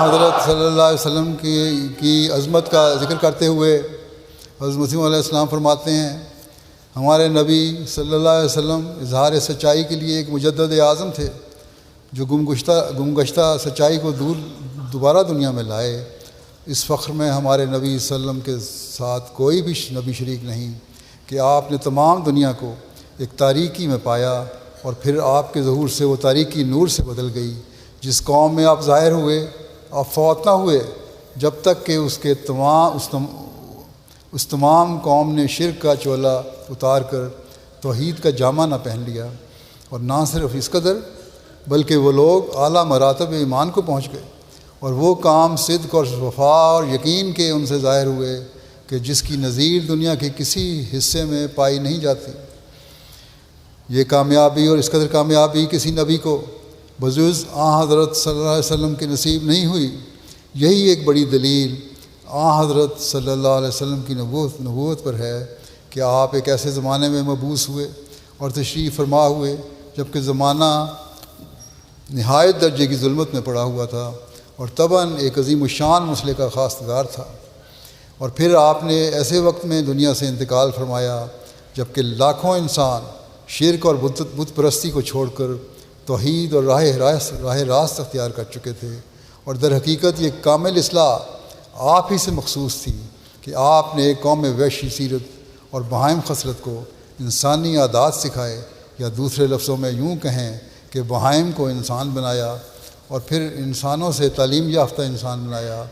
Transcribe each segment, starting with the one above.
حضرت صلی اللہ علیہ وسلم کی عظمت کا ذکر کرتے ہوئے حضرت مسیح علیہ السلام فرماتے ہیں ہمارے نبی صلی اللہ علیہ وسلم اظہار سچائی کے لیے ایک مجدد اعظم تھے جو گمگشتہ سچائی کو دوبارہ دنیا میں لائے۔ اس فخر میں ہمارے نبی صلی اللہ علیہ وسلم کے ساتھ کوئی بھی نبی شریک نہیں کہ آپ نے تمام دنیا کو ایک تاریکی میں پایا اور پھر آپ کے ظہور سے وہ تاریکی نور سے بدل گئی۔ جس قوم میں آپ ظاہر ہوئے آپ فوت نہ ہوئے جب تک کہ اس تمام قوم نے شرک کا چولا اتار کر توحید کا جامہ نہ پہن لیا، اور نہ صرف اس قدر بلکہ وہ لوگ اعلیٰ مراتب ایمان کو پہنچ گئے، اور وہ کام صدق اور وفا اور یقین کے ان سے ظاہر ہوئے کہ جس کی نظیر دنیا کے کسی حصے میں پائی نہیں جاتی۔ یہ کامیابی اور اس قدر کامیابی کسی نبی کو بجز حضرت صلی اللہ علیہ وسلم کی نصیب نہیں ہوئی۔ یہی ایک بڑی دلیل حضرت صلی اللہ علیہ وسلم کی نبوت پر ہے کہ آپ ایک ایسے زمانے میں مبعوث ہوئے اور تشریف فرما ہوئے جب کہ زمانہ نہایت درجے کی ظلمت میں پڑا ہوا تھا اور طبعاً ایک عظیم الشان مسئلے کا خواستگار تھا، اور پھر آپ نے ایسے وقت میں دنیا سے انتقال فرمایا جب کہ لاکھوں انسان شرک اور بت پرستی کو چھوڑ کر توحید اور راہ راست اختیار کر چکے تھے، اور در حقیقت یہ کامل اصلاح آپ ہی سے مخصوص تھی کہ آپ نے ایک قوم وحشی سیرت اور بہائم خصلت کو انسانی عادات سکھائے، یا دوسرے لفظوں میں یوں کہیں کہ بہائم کو انسان بنایا، اور پھر انسانوں سے تعلیم یافتہ انسان بنایا،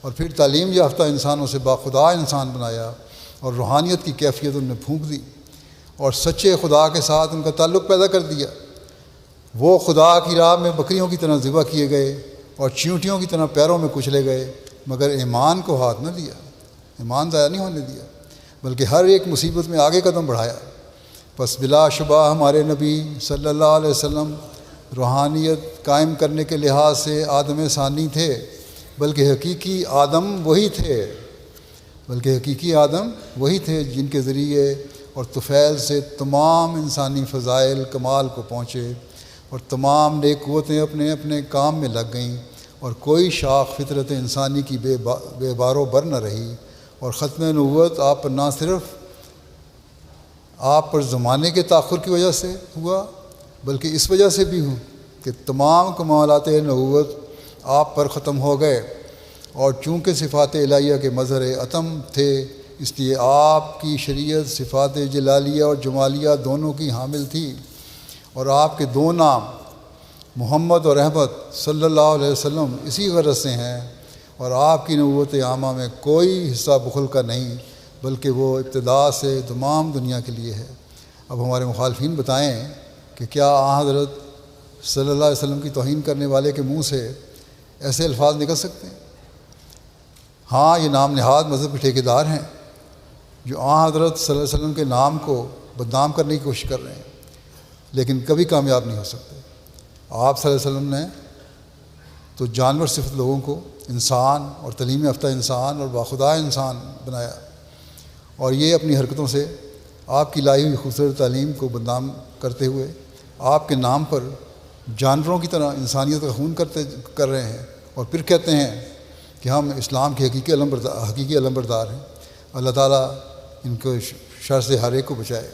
اور پھر تعلیم یافتہ انسانوں سے باخدا انسان بنایا، اور روحانیت کی کیفیت ان میں پھونک دی اور سچے خدا کے ساتھ ان کا تعلق پیدا کر دیا۔ وہ خدا کی راہ میں بکریوں کی طرح ذبح کیے گئے اور چیونٹیوں کی طرح پیروں میں کچلے گئے، مگر ایمان کو ہاتھ نہ دیا، ایمان ضائع نہیں ہونے دیا، بلکہ ہر ایک مصیبت میں آگے قدم بڑھایا۔ پس بلا شبہ ہمارے نبی صلی اللہ علیہ وسلم روحانیت قائم کرنے کے لحاظ سے آدم ثانی تھے، بلکہ حقیقی آدم وہی تھے جن کے ذریعے اور طفیل سے تمام انسانی فضائل کمال کو پہنچے، اور تمام نیک قوتیں اپنے اپنے کام میں لگ گئیں، اور کوئی شاخ فطرت انسانی کی بے بار و بر نہ رہی، اور ختم نبوت آپ پر نہ صرف آپ پر زمانے کے تاخر کی وجہ سے ہوا بلکہ اس وجہ سے بھی ہوں کہ تمام کمالات نبوت آپ پر ختم ہو گئے، اور چونکہ صفات الہیہ کے مظہر عتم تھے اس لیے آپ کی شریعت صفات جلالیہ اور جمالیہ دونوں کی حامل تھی، اور آپ کے دو نام محمد اور احمد صلی اللہ علیہ وسلم اسی غرض سے ہیں، اور آپ کی نبوت عامہ میں کوئی حصہ بخل کا نہیں بلکہ وہ ابتدا سے تمام دنیا کے لیے ہے۔ اب ہمارے مخالفین بتائیں کہ کیا حضرت صلی اللہ علیہ وسلم کی توہین کرنے والے کے منہ سے ایسے الفاظ نکل سکتے ہیں؟ ہاں، یہ نام نہاد مذہب کے ٹھیکیدار ہیں جو حضرت صلی اللہ علیہ وسلم کے نام کو بدنام کرنے کی کوشش کر رہے ہیں، لیکن کبھی کامیاب نہیں ہو سکتے۔ آپ صلی اللہ علیہ وسلم نے تو جانور صفت لوگوں کو انسان اور تعلیم یافتہ انسان اور باخدا انسان بنایا، اور یہ اپنی حرکتوں سے آپ کی لائی ہوئی خوبصورت تعلیم کو بدنام کرتے ہوئے آپ کے نام پر جانوروں کی طرح انسانیت کا خون کر رہے ہیں، اور پھر کہتے ہیں کہ ہم اسلام کے حقیقی علمبردار ہیں۔ اللہ تعالیٰ ان کو شر سے ہر ایک کو بچائے۔